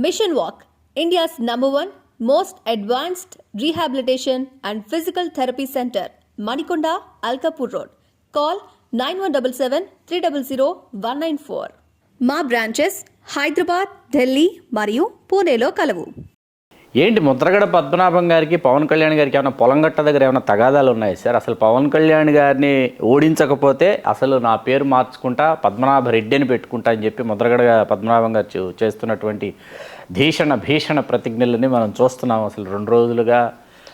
Mission Walk, India's #1 most advanced rehabilitation and physical therapy center, Manikonda, Alkapur Road. Call 9177 300 194. మా branches Hyderabad, Delhi మరియు పూణేలో కలవు. ఏంటి ముద్రగడ పద్మనాభం గారికి పవన్ కళ్యాణ్ గారికి ఏమైనా పొలంగట్ట దగ్గర ఏమైనా తగాదాలు ఉన్నాయి సార్? అసలు పవన్ కళ్యాణ్ గారిని ఓడించకపోతే అసలు నా పేరు మార్చుకుంటా పద్మనాభ రెడ్డి అని పెట్టుకుంటా అని చెప్పి ముద్రగడ పద్మనాభం గారు చేస్తున్నటువంటి భీషణ ప్రతిజ్ఞలని మనం చూస్తున్నాం. అసలు 2 రోజులుగా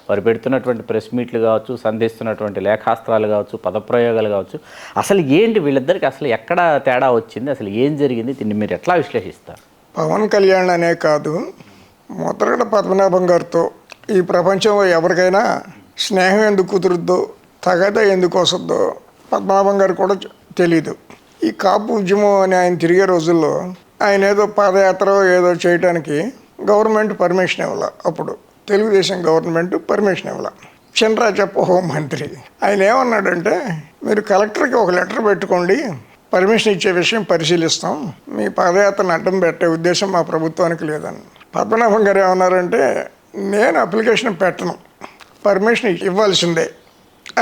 వారు పెడుతున్నటువంటి ప్రెస్ మీట్లు కావచ్చు, సంధిస్తున్నటువంటి లేఖాస్త్రాలు కావచ్చు, పదప్రయోగాలు కావచ్చు, అసలు ఏంటి వీళ్ళిద్దరికి అసలు ఎక్కడ తేడా వచ్చింది? అసలు ఏం జరిగింది? దీన్ని మీరు ఎట్లా విశ్లేషిస్తారు? పవన్ కళ్యాణ్ అనే కాదు, ముద్రగడ పద్మనాభం గారితో ఈ ప్రపంచంలో ఎవరికైనా స్నేహం ఎందుకు కుదురుద్దో, తగద ఎందుకు వస్తుందో పద్మనాభం గారు కూడా తెలీదు. ఈ కాపు ఉద్యమం అని ఆయన తిరిగే రోజుల్లో ఆయన ఏదో పాదయాత్ర ఏదో చేయడానికి గవర్నమెంట్ పర్మిషన్ ఇవ్వాల. అప్పుడు తెలుగుదేశం గవర్నమెంట్ పర్మిషన్ ఇవ్వాల. చినరాజప్ప హోంమంత్రి ఆయన ఏమన్నాడంటే, మీరు కలెక్టర్కి ఒక లెటర్ పెట్టుకోండి, పర్మిషన్ ఇచ్చే విషయం పరిశీలిస్తాం, మీ పాదయాత్రను అడ్డం పెట్టే ఉద్దేశం మా ప్రభుత్వానికి లేదని. పద్మనాభం గారు ఏమన్నారంటే, నేను అప్లికేషన్ పెట్టను, పర్మిషన్ ఇవ్వాల్సిందే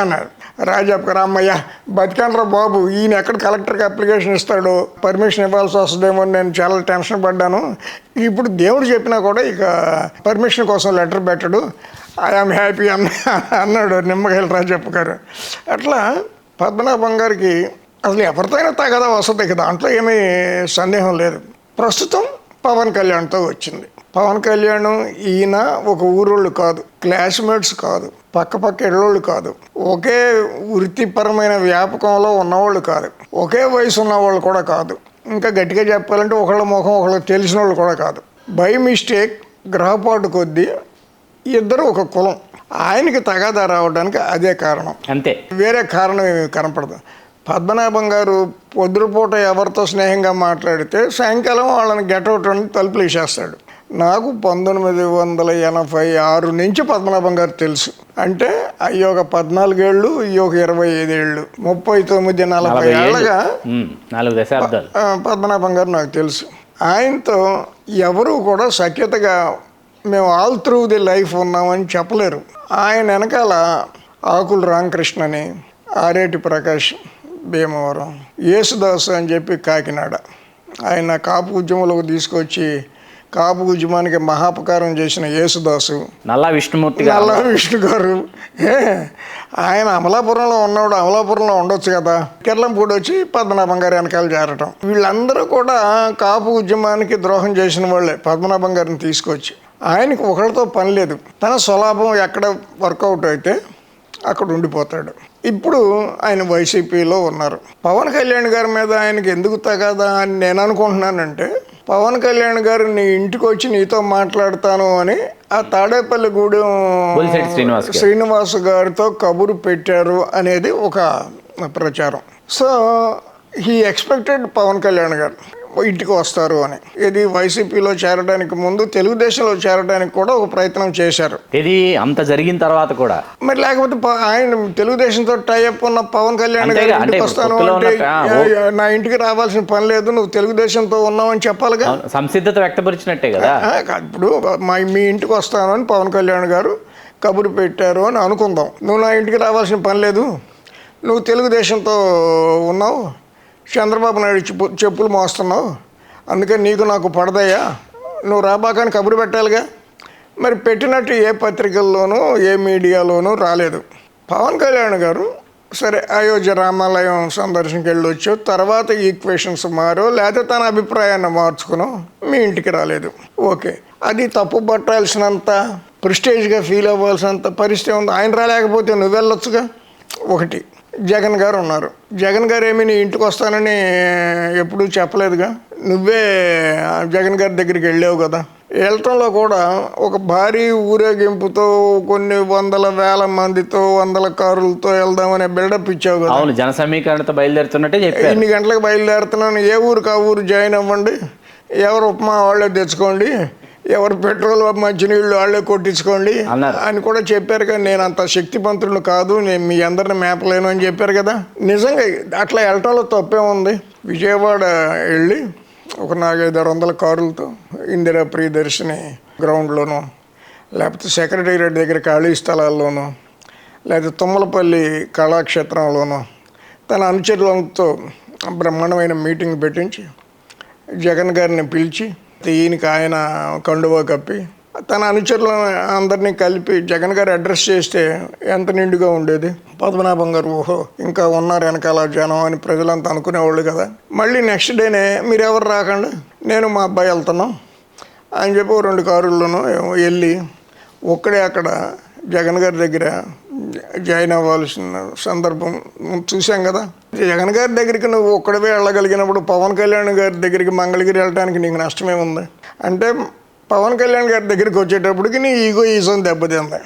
అన్నాడు. రాజప్ప గారు, అమ్మయ్య బతికానరా బాబు, ఈయన ఎక్కడ కలెక్టర్కి అప్లికేషన్ ఇస్తాడో, పర్మిషన్ ఇవ్వాల్సి వస్తుందేమో నేను చాలా టెన్షన్ పడ్డాను. ఇప్పుడు దేవుడు చెప్పినా కూడా ఇక పర్మిషన్ కోసం లెటర్ పెట్టడు, ఐఆమ్ హ్యాపీ అన్నాడు నిమ్మకాయల రాజప్ప గారు. అట్లా పద్మనాభం గారికి అసలు ఎవరితో అయినా తగదా వస్తుంది కదా, దాంట్లో ఏమీ సందేహం లేదు. ప్రస్తుతం పవన్ కళ్యాణ్తో వచ్చింది. పవన్ కళ్యాణ్ ఈయన ఒక ఊరోళ్ళు కాదు, క్లాస్మేట్స్ కాదు, పక్క ఇళ్ళోళ్ళు కాదు, ఒకే వృత్తిపరమైన వ్యాపకంలో ఉన్నవాళ్ళు కాదు, ఒకే వయసు ఉన్నవాళ్ళు కూడా కాదు, ఇంకా గట్టిగా చెప్పాలంటే ఒకళ్ళ ముఖం ఒకళ్ళకి తెలిసిన వాళ్ళు కూడా కాదు. బై మిస్టేక్ గ్రహపాటు కొద్దీ ఇద్దరు ఒక కులం. ఆయనకి తగాదా రావడానికి అదే కారణం, అంతే, వేరే కారణం ఏమి కనపడదు. పద్మనాభం గారు పొద్దుపూట ఎవరితో స్నేహంగా మాట్లాడితే సాయంకాలం వాళ్ళని గెటౌట్ అని తలుపులు వేసేస్తాడు. నాకు 1986 నుంచి పద్మనాభం గారు తెలుసు. అంటే అయ్యో ఒక 14 ఏళ్ళు, అయ్యో ఒక 25 ఏళ్ళు, 39-40 ఏళ్ళగా పద్మనాభం గారు నాకు తెలుసు. ఆయనతో ఎవరు కూడా సఖ్యతగా మేము ఆల్ త్రూ ది లైఫ్ ఉన్నామని చెప్పలేరు. ఆయన వెనకాల ఆకుల రామకృష్ణని, ఆరేటి ప్రకాష్ భీమవరం, యేసుదాసు అని చెప్పి కాకినాడ, ఆయన కాపు ఉద్యమంలోకి తీసుకొచ్చి కాపు ఉద్యమానికి మహాపకారం చేసిన యేసుదాసు, నల్లా విష్ణు గారు. ఆయన అమలాపురంలో ఉన్నవాడు అమలాపురంలో ఉండొచ్చు కదా, కిర్లంపూడి వచ్చి పద్మనాభం గారి వెనకాల చేరటం. వీళ్ళందరూ కూడా కాపు ఉద్యమానికి ద్రోహం చేసిన వాళ్ళే. పద్మనాభం గారిని తీసుకొచ్చి ఆయనకి ఒకరితో పని లేదు, తన స్వలాభం ఎక్కడ వర్కౌట్ అయితే అక్కడ ఉండిపోతాడు. ఇప్పుడు ఆయన వైసీపీలో ఉన్నారు. పవన్ కళ్యాణ్ గారి మీద ఆయనకి ఎందుకు తగదా అని నేను అనుకుంటున్నానంటే, పవన్ కళ్యాణ్ గారు నీ ఇంటికి వచ్చి నీతో మాట్లాడతాను అని ఆ తాడేపల్లిగూడెం శ్రీనివాస్ గారితో కబురు పెట్టారు అనేది ఒక ప్రచారం. So he expected Pavan Kalyan గారు ఇంటికి వస్తారు అని. ఇది వైసీపీలో చేరడానికి ముందు తెలుగుదేశంలో చేరడానికి కూడా ఒక ప్రయత్నం చేశారు. ఇది అంత జరిగిన తర్వాత కూడా మరి లేకపోతే ఆయన తెలుగుదేశంతో టైఅప్ ఉన్న పవన్ కళ్యాణ్ గారు ఇంటికి వస్తాను అంటే నా ఇంటికి రావాల్సిన పని లేదు, నువ్వు తెలుగుదేశంతో ఉన్నావని చెప్పాలిగా, సంసిద్ధత వ్యక్తపరిచినట్టే కదా. ఇప్పుడు మీ ఇంటికి వస్తాను అని పవన్ కళ్యాణ్ గారు కబురు పెట్టారు అని అనుకుందాం. నువ్వు నా ఇంటికి రావాల్సిన పని లేదు, నువ్వు తెలుగుదేశంతో ఉన్నావు, చంద్రబాబు నాయుడు చెప్పులు మోస్తున్నావు, అందుకని నీకు నాకు పడదయ్యా, నువ్వు రాబాకని కబురు పెట్టాలిగా. మరి పెట్టినట్టు ఏ పత్రికల్లోనూ ఏ మీడియాలోనూ రాలేదు. పవన్ కళ్యాణ్ గారు సరే అయోధ్య రామాలయం సందర్శనకి వెళ్ళొచ్చు, తర్వాత ఈక్వేషన్స్ మారో లేకపోతే తన అభిప్రాయాన్ని మార్చుకునో మీ ఇంటికి రాలేదు. ఓకే, అది తప్పు పట్టాల్సినంత ప్రెస్టేజ్గా ఫీల్ అవ్వాల్సినంత పరిస్థితి ఉంది. ఆయన రాలేకపోతే నువ్వు వెళ్ళొచ్చుగా. ఒకటి, జగన్ గారు ఉన్నారు. జగన్ గారు ఏమీ నీ ఇంటికి వస్తానని ఎప్పుడూ చెప్పలేదుగా, నువ్వే జగన్ గారి దగ్గరికి వెళ్ళావు కదా. వెళ్ళటంలో కూడా ఒక భారీ ఊరేగింపుతో కొన్ని 100,000 మందితో 100 కారులతో వెళ్దామనే బిల్డప్ ఇచ్చావు కదా. జన సమీకరణతో బయలుదేరుతున్నట్టే చెప్పారు. ఇన్ని గంటలకు బయలుదేరుతున్నాను, ఏ ఊరికి ఆ ఊరు జాయిన్ అవ్వండి, ఎవరు ఉప్మా వాళ్ళే తెచ్చుకోండి, ఎవరు పెట్రోల్ మంచినీళ్ళు వాళ్ళే కొట్టించుకోండి అని కూడా చెప్పారు కదా. నేను అంత శక్తివంతుడు కాదు, నేను మీ అందరిని మేపలేను అని చెప్పారు కదా. నిజంగా అట్లా వెళ్ళటంలో తప్పే ఉంది. విజయవాడ వెళ్ళి ఒక 400-500 కారులతో ఇందిరా ప్రియదర్శిని గ్రౌండ్లోనూ, లేకపోతే సెక్రటేరియట్ దగ్గర ఖాళీ స్థలాల్లోనూ, లేకపోతే తుమ్మలపల్లి కళాక్షేత్రంలోనూ తన అనుచరులతో బ్రహ్మాండమైన మీటింగ్ పెట్టించి జగన్ గారిని పిలిచి ఈయనకి ఆయన కండువా కప్పి తన అనుచరులను అందరినీ కలిపి జగన్ గారు అడ్రస్ చేస్తే ఎంత నిండుగా ఉండేది. పద్మనాభం గారు ఓహో ఇంకా ఉన్నారు వెనకాల జనం అని ప్రజలంతా అనుకునేవాళ్ళు కదా. మళ్ళీ నెక్స్ట్ డేనే మీరెవరు రాకండి, నేను మా అబ్బాయి వెళ్తున్నాం అని చెప్పి 2 కారుల్లోనూ వెళ్ళి ఒక్కడే అక్కడ జగన్ గారి దగ్గర జాయిన్ అవ్వాల్సిన సందర్భం చూసాం కదా. జగన్ గారి దగ్గరికి నువ్వు ఒక్కడవే వెళ్ళగలిగినప్పుడు పవన్ కళ్యాణ్ గారి దగ్గరికి మంగళగిరి వెళ్ళడానికి నీకు నష్టమే ఉంది. అంటే పవన్ కళ్యాణ్ గారి దగ్గరికి వచ్చేటప్పటికి నీ ఈగోయిజం దెబ్బతింది.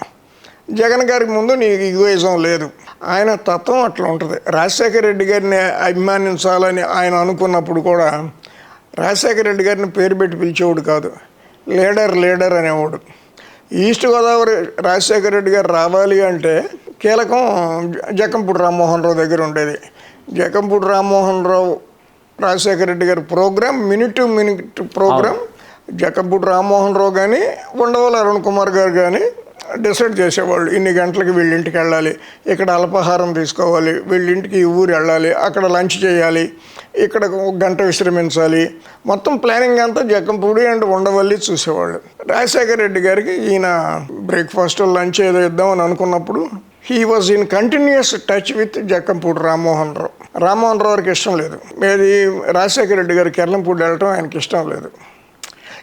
జగన్ గారికి ముందు నీ ఈగోయిజం లేదు. ఆయన తత్వం అట్లా ఉంటుంది. రాజశేఖర రెడ్డి గారిని అభిమానించాలని ఆయన అనుకున్నప్పుడు కూడా రాజశేఖర రెడ్డి గారిని పేరు పెట్టి పిలిచేవాడు కాదు, లీడర్ అనేవాడు. ఈస్ట్ గోదావరి రాజశేఖర రెడ్డి గారు రావాలి అంటే కీలకం జక్కంపూడి రామ్మోహన్ రావు దగ్గర ఉండేది. జక్కంపూడి రామ్మోహన్ రావు రాజశేఖర రెడ్డి గారి program minute to minute program Jakkampudi Rammohan Rao కానీ ఉండవల్లి అరుణ్ కుమార్ గారు కానీ డిసైడ్ చేసేవాళ్ళు. ఇన్ని గంటలకి వీళ్ళింటికి వెళ్ళాలి, ఇక్కడ అల్పాహారం తీసుకోవాలి, వీళ్ళింటికి ఈ ఊరు వెళ్ళాలి, అక్కడ లంచ్ చేయాలి, ఇక్కడ 1 గంట విశ్రమించాలి. మొత్తం ప్లానింగ్ అంతా జక్కంపూడి అండ్ ఉండవల్లి చూసేవాళ్ళు. రాజశేఖర రెడ్డి గారికి ఈయన బ్రేక్ఫాస్ట్ లంచ్ ఏదో ఇద్దామని అనుకున్నప్పుడు he was in continuous touch with Jakkampudi Rammohan Rao. Rammohan రావుకి ఇష్టం లేదు, ఏది రాజశేఖర రెడ్డి గారు కెర్లంపూడి వెళ్ళటం ఆయనకి ఇష్టం లేదు,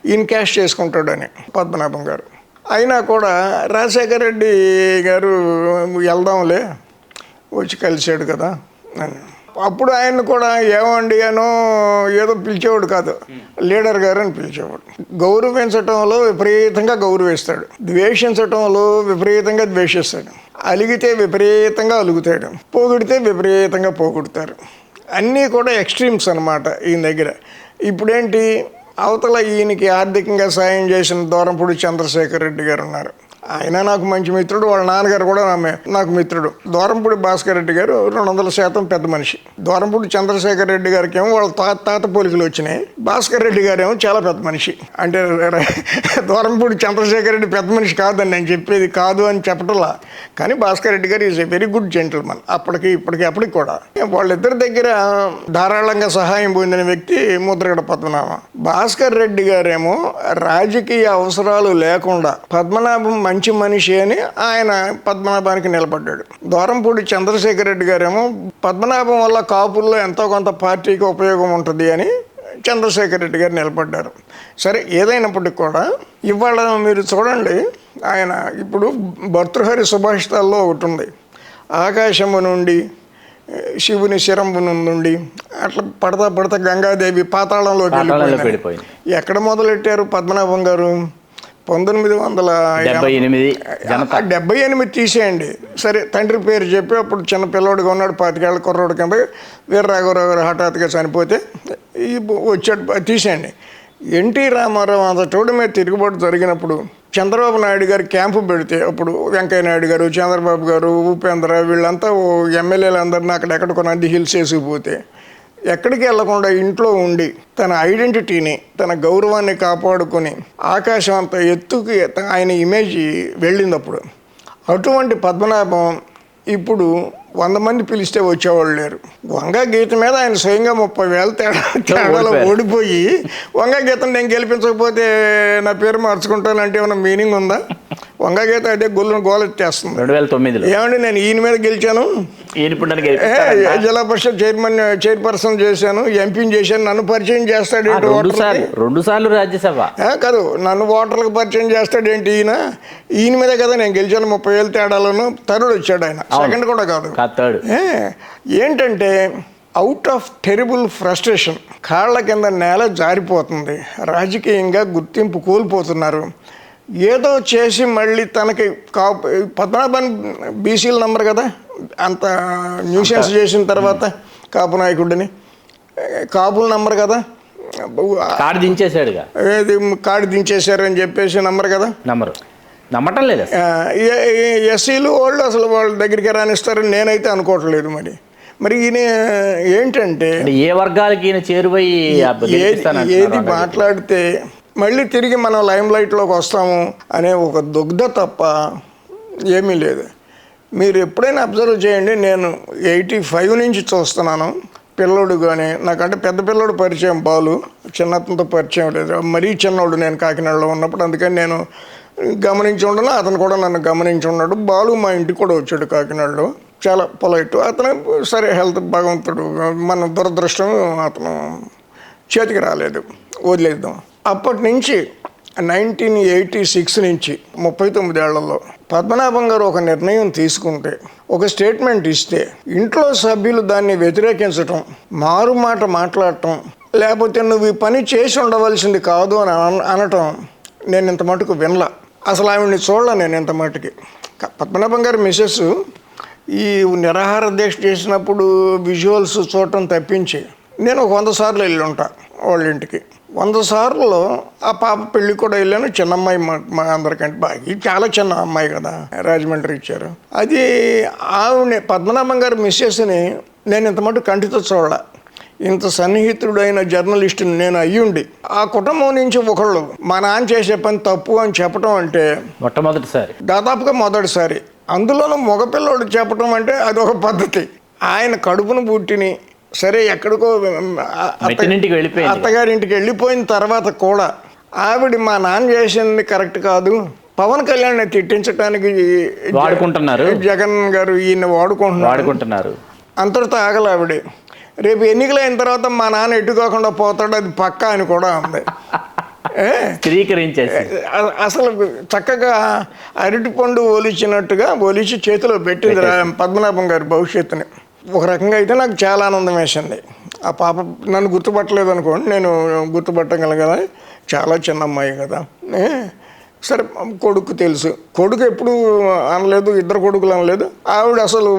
ఈయన క్యాష్ చేసుకుంటాడని పద్మనాభం గారు. అయినా కూడా రాజశేఖర రెడ్డి గారు వెళ్దాంలే వచ్చి కలిసాడు కదా అని. అప్పుడు ఆయన్ని కూడా ఏమండి అనో ఏదో పిలిచేవాడు కాదు, లీడర్ గారు అని పిలిచేవాడు. గౌరవించటంలో విపరీతంగా గౌరవిస్తాడు, ద్వేషించటంలో విపరీతంగా ద్వేషిస్తాడు, అలిగితే విపరీతంగా అలుగుతాడు, పోగొడితే విపరీతంగా పోగొడతారు. అన్నీ కూడా ఎక్స్ట్రీమ్స్ అన్నమాట ఈయన దగ్గర. ఇప్పుడేంటి, అవతల ఈయనకి ఆర్థికంగా సాయం చేసిన దూరంపూడి చంద్రశేఖర్ రెడ్డి గారు ఉన్నారు. ఆయన నాకు మంచి మిత్రుడు, వాళ్ళ నాన్నగారు కూడా నాకు మిత్రుడు. దూరంపూడి భాస్కర్ రెడ్డి గారు 200% పెద్ద మనిషి. దూరంపూడి చంద్రశేఖర్ రెడ్డి గారికి ఏమో వాళ్ళ తాత పోలికలు వచ్చినాయి, భాస్కర్ రెడ్డి గారు ఏమో చాలా పెద్ద మనిషి. అంటే దూరంపూడి చంద్రశేఖర్ రెడ్డి పెద్ద మనిషి కాదని నేను చెప్పేది కాదు అని చెప్పటంలా, కానీ భాస్కర్ రెడ్డి గారు is a very good gentleman. అప్పటికి కూడా వాళ్ళిద్దరి దగ్గర ధారాళంగా సహాయం పొందిన వ్యక్తి ముద్రగడ పద్మనాభం. భాస్కర్ రెడ్డి గారేమో రాజకీయ అవసరాలు లేకుండా పద్మనాభం మంచి మనిషి అని ఆయన పద్మనాభానికి నిలబడ్డాడు. దూరంపూడి చంద్రశేఖర్ రెడ్డి గారేమో పద్మనాభం వల్ల కాపుల్లో ఎంతో కొంత పార్టీకి ఉపయోగం ఉంటుంది అని చంద్రశేఖర్ రెడ్డి గారు నిలబడ్డారు. సరే, ఏదైనప్పటికి కూడా ఇవాళ మీరు చూడండి, ఆయన ఇప్పుడు భర్తృహరి సుభాషితాల్లో ఒకటి ఉంది, ఆకాశము నుండి శివుని శిరంబు నుండి అట్లా పడతా గంగాదేవి పాతాళంలోకి వెళ్ళిపోయింది. ఎక్కడ మొదలెట్టారు పద్మనాభం గారు? 1978 తీసేయండి. సరే, తండ్రి పేరు చెప్పి అప్పుడు చిన్న పిల్లోడిగా ఉన్నాడు, 25 ఏళ్ల కుర్రోడు కింద వీరరాఘవరావు గారు హఠాత్తుగా చనిపోతే వచ్చాడు, తీసేయండి. ఎన్టీ రామారావు అంతటోడి మీద తిరుగుబాటు జరిగినప్పుడు చంద్రబాబు నాయుడు గారు క్యాంపు పెడితే అప్పుడు వెంకయ్య నాయుడు గారు, చంద్రబాబు గారు, ఉపేంద్ర వీళ్ళంతా ఎమ్మెల్యేలు అందరినీ అక్కడెక్కడ నంది హిల్స్ వేసిపోతే ఎక్కడికి వెళ్లకుండా ఇంట్లో ఉండి తన ఐడెంటిటీని, తన గౌరవాన్ని కాపాడుకొని ఆకాశం అంత ఎత్తుకి ఆయన ఇమేజ్ వెళ్ళినప్పుడు అటువంటి పద్మనాభం ఇప్పుడు 100 మంది పిలిస్తే వచ్చేవాళ్ళు లేరు. వంగ గీత మీద ఆయన స్వయంగా 30,000 తేడాలో ఓడిపోయి వంగ గీతను నేను గెలిపించకపోతే నా పేరు మార్చుకుంటానంటే ఏమైనా మీనింగ్ ఉందా? వంగ గీత అదే గోలెత్తేస్తుంది. 2009 ఏమండి నేను ఈయన మీద గెలిచాను, జిల్లా పరిషత్ చైర్పర్సన్ చేశాను, ఎంపీని చేశాను, నన్ను పరిచయం చేస్తాడేంటి? 2 సార్లు రాజ్యసభ కాదు, నన్ను ఓటర్లకు పరిచయం చేస్తాడేంటి? ఈయన మీదే కదా నేను గెలిచాను 30,000 తేడాలను. తరుడు వచ్చాడు ఆయన, సెకండ్ కూడా కాదు. ఏంటంటే అవుట్ ఆఫ్ టెరిబుల్ ఫ్రస్ట్రేషన్, కాళ్ళ కింద నేల జారిపోతుంది, రాజకీయంగా గుర్తింపు కోల్పోతున్నారు. ఏదో చేసి మళ్ళీ తనకి పద్మనాభన్ బీసీల నంబర్ కదా, అంత న్యూసెన్స్ చేసిన తర్వాత కాపు నాయకుడిని కాపుల నంబర్ కదా, కార్డు దించేశాడుగా, ఏది కార్డు దించేశారని చెప్పేసి నంబర్ కదా, నమ్మటం లేదు. ఎస్సీలు వాళ్ళు అసలు వాళ్ళ దగ్గరికి రానిస్తారని నేనైతే అనుకోవట్లేదు. మరి మరి ఈయన ఏంటంటే అంటే ఏ వర్గాలకి ఈయన చేరువై ఏది మాట్లాడితే మళ్ళీ తిరిగి మనం లైమ్ లైట్లోకి వస్తాము అనే ఒక దుగ్ధ తప్ప ఏమీ లేదు. మీరు ఎప్పుడైనా అబ్జర్వ్ చేయండి, నేను 85 నుంచి చూస్తున్నాను. పిల్లోడు కానీ నాకంటే పెద్ద పిల్లోడు పరిచయం, బాలు చిన్నతనంతో పరిచయం లేదు, మరీ చిన్నోడు నేను కాకినాడలో ఉన్నప్పుడు, అందుకని నేను గమనించి ఉండను, అతను కూడా నన్ను గమనించి ఉన్నాడు. బాలు మా ఇంటికి కూడా వచ్చాడు కాకినాడలో, చాలా పొలైట్ అతను. సరే హెల్త్ భగవంతుడు, మన దురదృష్టం అతను చేతికి రాలేదు, వదిలేద్దాం. అప్పటి నుంచి 1986 నుంచి 39 ఏళ్లలో పద్మనాభం గారు ఒక నిర్ణయం తీసుకుంటే, ఒక స్టేట్మెంట్ ఇస్తే ఇంట్లో సభ్యులు దాన్ని వ్యతిరేకించటం, మారు మాట మాట్లాడటం, లేకపోతే నువ్వు ఈ పని చేసి ఉండవలసింది కాదు అని అనటం నేను ఇంత మటుకు వినలా. అసలు ఆవిడ్ని చూడలే నేను ఇంత మటుకి. పద్మనాభం గారి మిస్సెస్ ఈ నిరాహార దీక్ష చేసినప్పుడు విజువల్స్ చూడటం తప్పించి నేను ఒక 100 సార్లు వెళ్ళి ఉంటా వాళ్ళ ఇంటికి. 100 సార్లు ఆ పాప పెళ్ళి కూడా వెళ్ళాను. చిన్న అమ్మాయి, మా అందరికంటే బాగా చాలా చిన్న అమ్మాయి కదా, రాజమండ్రి ఇచ్చారు. అది ఆవిడ పద్మనాభం గారి మిస్సెస్ని నేను ఇంత మటు కంటితో చూడాల. ఇంత సన్నిహితుడైన జర్నలిస్టుని నేను అయ్యుండి ఆ కుటుంబం నుంచి ఒకళ్ళు మా నాన్న చేసే పని తప్పు అని చెప్పడం అంటే దాదాపుగా మొదటిసారి. అందులోనూ మగపిల్లోడు చెప్పడం అంటే అదొక పద్ధతి. ఆయన కడుపును పుట్టిని సరే ఎక్కడికో అత్తగారింటికి వెళ్ళిపోయిన తర్వాత కూడా ఆవిడ మా నాన్న చేసింది కరెక్ట్ కాదు, పవన్ కళ్యాణ్ తిట్టించడానికి జగన్ గారు ఈయన వాడుకుంటున్నారు, అంతటితో ఆగల ఆవిడ. రేపు ఎన్నికలు అయిన తర్వాత మా నాన్న ఎట్టుకోకుండా పోతాడు, అది పక్కా అని కూడా ఉంది. అసలు చక్కగా అరటిపండు ఒలిచినట్టుగా ఒలిచి చేతిలో పెట్టింది పద్మనాభం గారి భవిష్యత్తుని. ఒక రకంగా అయితే నాకు చాలా ఆనందం వేసింది. ఆ పాప నన్ను గుర్తుపట్టలేదు అనుకోండి, నేను గుర్తుపట్టగలను కదా, చాలా చిన్న అమ్మాయి కదా. సరే కొడుకు తెలుసు, కొడుకు ఎప్పుడు అనలేదు, 2 కొడుకులు అనలేదు. ఆవిడ అసలు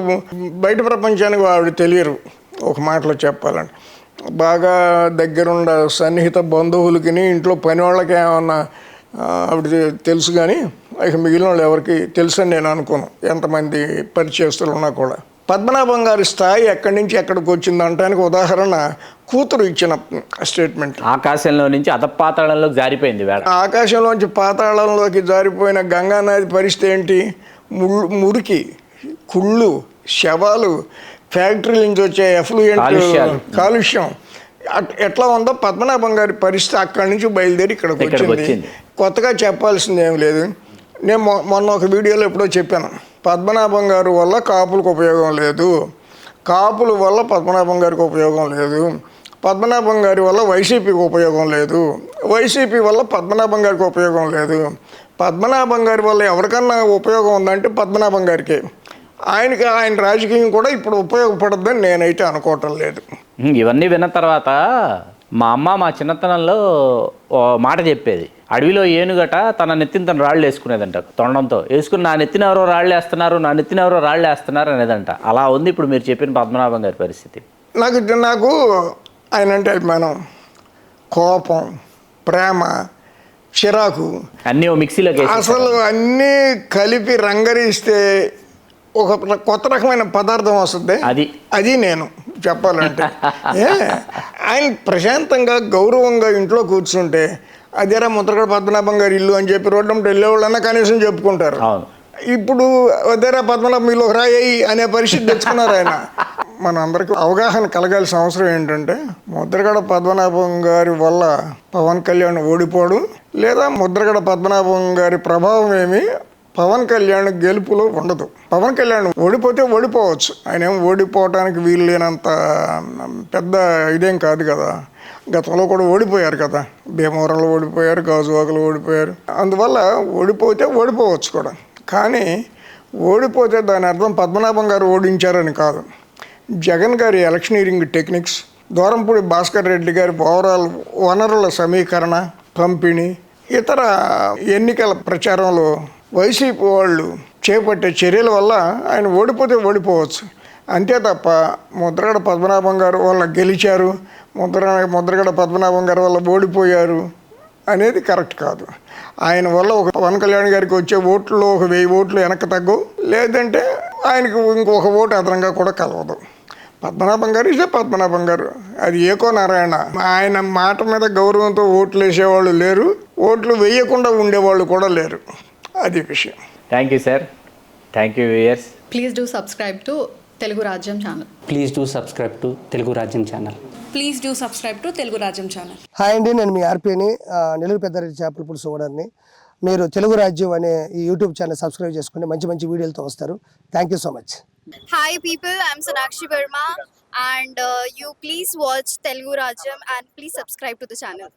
బయట ప్రపంచానికి ఆవిడ తెలియరు ఒక మాటలో చెప్పాలంటే. బాగా దగ్గరుండ సన్నిహిత బంధువులకి, ఇంట్లో పని వాళ్ళకి ఏమన్నా ఆవిడ తెలుసు, కానీ ఇక మిగిలిన వాళ్ళు ఎవరికి తెలుసు అని నేను అనుకోను, ఎంతమంది పరిచయస్తులు ఉన్నా కూడా. పద్మనాభం గారి స్థాయి ఎక్కడి నుంచి ఎక్కడికి వచ్చింది అనడానికి ఉదాహరణ కూతురు ఇచ్చిన స్టేట్మెంట్. ఆకాశంలో నుంచి అధపాతాళంలోకి జారిపోయింది. ఆకాశంలోంచి పాతాళంలోకి జారిపోయిన గంగానది పరిస్థితి ఏంటి? మురికి, కుళ్ళు, శవాలు, ఫ్యాక్టరీల నుంచి వచ్చే ఎఫ్లూయెంట్ కాలుష్యం ఎట్లా ఉందో పద్మనాభం గారి పరిస్థితి అక్కడి నుంచి బయలుదేరి ఇక్కడికి వచ్చింది. కొత్తగా చెప్పాల్సింది ఏం లేదు. నేను మొన్న ఒక వీడియోలో ఎప్పుడో చెప్పాను, పద్మనాభం గారి వల్ల కాపులకు ఉపయోగం లేదు, కాపుల వల్ల పద్మనాభం గారికి ఉపయోగం లేదు, పద్మనాభం గారి వల్ల వైసీపీకి ఉపయోగం లేదు, వైసీపీ వల్ల పద్మనాభం గారికి ఉపయోగం లేదు. పద్మనాభం గారి వల్ల ఎవరికన్నా ఉపయోగం ఉందంటే పద్మనాభం గారికి. ఆయన రాజకీయం కూడా ఇప్పుడు ఉపయోగపడద్దని నేనైతే అనుకోవటం లేదు. ఇవన్నీ విన్న తర్వాత మా అమ్మ మా చిన్నతనంలో మాట చెప్పేది, అడవిలో ఏనుగట తన నెత్తిన తను రాళ్ళు వేసుకునేదంట, తొండంతో వేసుకుని నా నెత్తిన ఎవరో రాళ్ళు వేస్తున్నారు అనేదంట. అలా ఉంది ఇప్పుడు మీరు చెప్పిన పద్మనాభం గారి పరిస్థితి. నాకు ఆయన అంటే అభిమానం, కోపం, ప్రేమ, చిరాకు అన్నీ మిక్సీలో అసలు అన్నీ కలిపి రంగరిస్తే ఒక కొత్త రకమైన పదార్థం వస్తుంది. అది నేను చెప్పాలంటే ఆయన ప్రశాంతంగా గౌరవంగా ఇంట్లో కూర్చుంటే అదేరా ముద్రగడ పద్మనాభం గారి ఇల్లు అని చెప్పి రోడ్డు వెళ్ళేవాళ్ళన్నా కనీసం చెప్పుకుంటారు. ఇప్పుడు అదేరా పద్మనాభం ఇల్లు రాయి అనే పరిస్థితి తెచ్చుకున్నారు ఆయన. మన అందరికీ అవగాహన కలగాల్సిన అవసరం ఏంటంటే, ముద్రగడ పద్మనాభం గారి వల్ల పవన్ కళ్యాణ్ ఓడిపోవడం, లేదా ముద్రగడ పద్మనాభం గారి ప్రభావం ఏమి పవన్ కళ్యాణ్ గెలుపులో ఉండదు. పవన్ కళ్యాణ్ ఓడిపోతే ఓడిపోవచ్చు, ఆయన ఏం ఓడిపోవటానికి వీలు లేనంత పెద్ద ఇదేం కాదు కదా. గతంలో కూడా ఓడిపోయారు కదా, భీమవరంలో ఓడిపోయారు, గాజువాకలో ఓడిపోయారు. అందువల్ల ఓడిపోతే ఓడిపోవచ్చు కూడా. కానీ ఓడిపోతే దాని అర్థం పద్మనాభం గారు ఓడించారని కాదు. జగన్ గారి ఎలక్షనీరింగ్ టెక్నిక్స్, దూరంపూడి భాస్కర్ రెడ్డి గారి ఓవరాల్ వనరుల సమీకరణ, పంపిణీ, ఇతర ఎన్నికల ప్రచారంలో వైసీపీ వాళ్ళు చేపట్టే చర్యల వల్ల ఆయన ఓడిపోతే ఓడిపోవచ్చు. అంతే తప్ప ముద్రగడ పద్మనాభం గారు వల్ల గెలిచారు, ముద్రగడ పద్మనాభం గారి వల్ల ఓడిపోయారు అనేది కరెక్ట్ కాదు. ఆయన వల్ల ఒక పవన్ కళ్యాణ్ గారికి వచ్చే ఓట్లు ఒక 1000 ఓట్లు వెనక్కి తగ్గవు, లేదంటే ఆయనకు ఇంకొక ఓటు అదనంగా కూడా కలవదు. పద్మనాభం గారు ఇదే పద్మనాభం గారు, అది ఏకో నారాయణ. ఆయన మాట మీద గౌరవంతో ఓట్లు వేసేవాళ్ళు లేరు, ఓట్లు వేయకుండా ఉండేవాళ్ళు కూడా లేరు. అది విషయం. Thank you sir, thank you viewers. Please do subscribe to Telugu Rajyam channel. Please do subscribe to Telugu Rajyam channel. Please do subscribe to Telugu Rajyam channel. Hi అండి, నేను మీ ఆర్పీని, నెల్లూరు పెద్దారెడ్డి చేపల పులుసు ఓనర్ని. మీరు తెలుగు రాజ్యం అనే ఈ యూట్యూబ్ ఛానల్ సబ్స్క్రైబ్ చేసుకుని మంచి మంచి వీడియోలతో వస్తారు. Thank you so much. Hi people, I'm Sonakshi Verma and you please watch Telugu Rajyam and please subscribe to the channel.